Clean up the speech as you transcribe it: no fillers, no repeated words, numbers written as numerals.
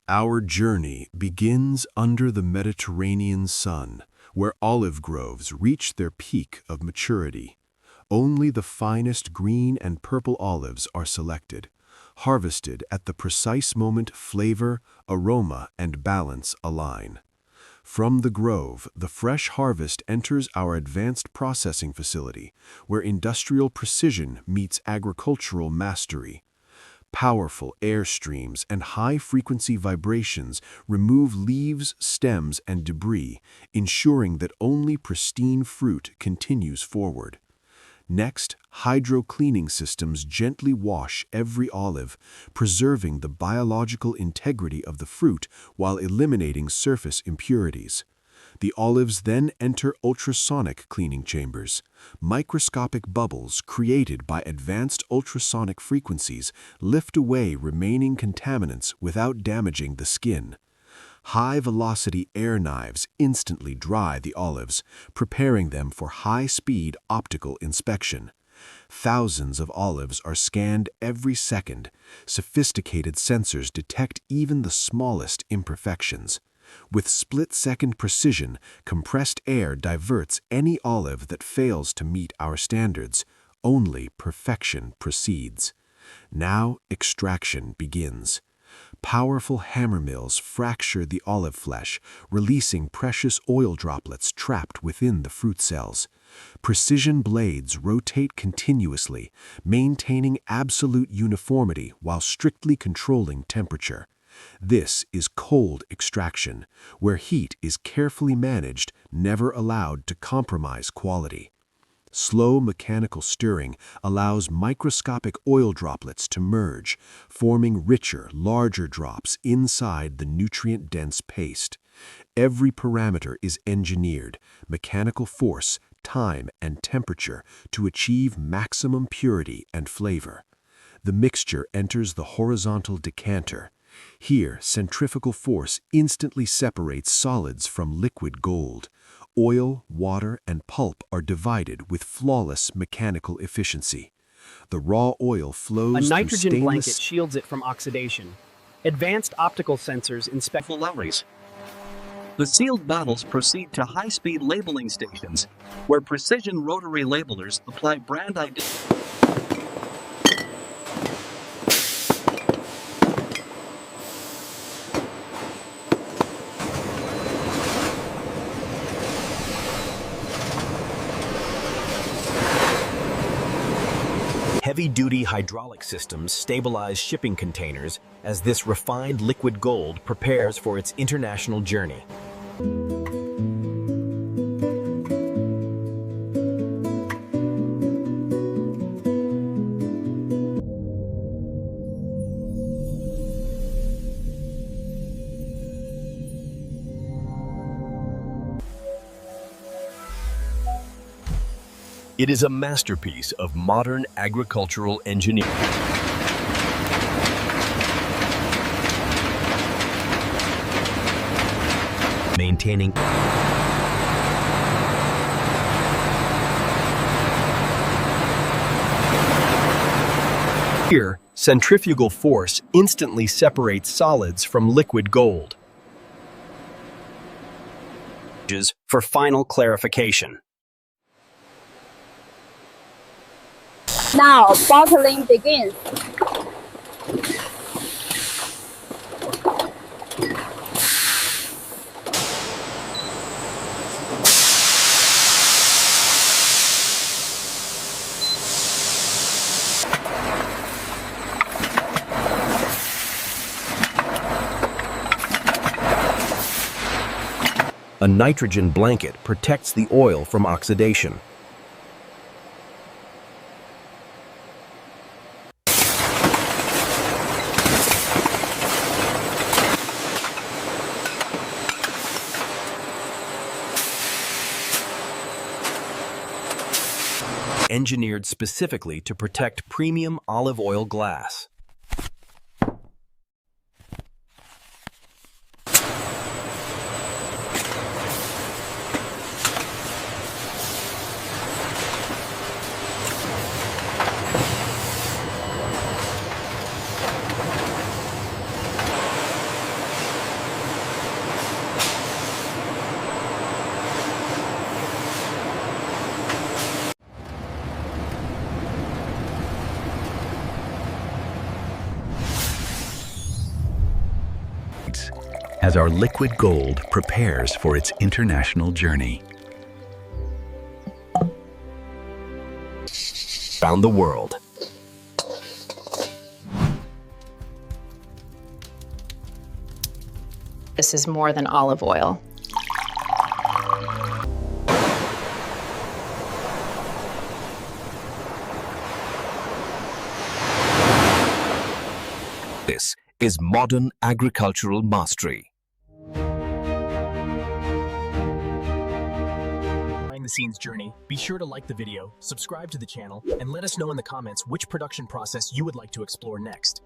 Our journey begins under the Mediterranean sun, where olive groves reach their peak of maturity. Only the finest green and purple olives are selected, harvested at the precise moment flavor, aroma, and balance align. From the grove, the fresh harvest enters our advanced processing facility, where industrial precision meets agricultural mastery. Powerful air streams and high-frequency vibrations remove leaves, stems, and debris, ensuring that only pristine fruit continues forward. Next, hydro-cleaning systems gently wash every olive, preserving the biological integrity of the fruit while eliminating surface impurities. The olives then enter ultrasonic cleaning chambers. Microscopic bubbles created by advanced ultrasonic frequencies lift away remaining contaminants without damaging the skin. High-velocity air knives instantly dry the olives, preparing them for high-speed optical inspection. Thousands of olives are scanned every second. Sophisticated sensors detect even the smallest imperfections. With split-second precision, compressed air diverts any olive that fails to meet our standards. Only perfection proceeds. Now extraction begins. Powerful hammer mills fracture the olive flesh, releasing precious oil droplets trapped within the fruit cells. Precision blades rotate continuously, maintaining absolute uniformity while strictly controlling temperature. This is cold extraction, where heat is carefully managed, never allowed to compromise quality. Slow mechanical stirring allows microscopic oil droplets to merge, forming richer, larger drops inside the nutrient-dense paste. Every parameter is engineered, mechanical force, time, and temperature, to achieve maximum purity and flavor. The mixture enters the horizontal decanter. Here, centrifugal force instantly separates solids from liquid gold. Oil, water, and pulp are divided with flawless mechanical efficiency. The raw oil flows A through nitrogen blanket stainless... shields it from oxidation. Advanced optical sensors inspect Levers. The sealed bottles proceed to high-speed labeling stations, where precision rotary labelers apply brand identity. Heavy-duty hydraulic systems stabilize shipping containers as this refined liquid gold prepares for its international journey. It is a masterpiece of modern agricultural engineering. Maintaining here, centrifugal force instantly separates solids from liquid gold. for final clarification. Now, bottling begins. A nitrogen blanket protects the oil from oxidation. Engineered specifically to protect premium olive oil glass. as our liquid gold prepares for its international journey. Around the world. This is more than olive oil. This is modern agricultural mastery. Behind-the-scenes journey, be sure to like the video, subscribe to the channel, and let us know in the comments which production process you would like to explore next.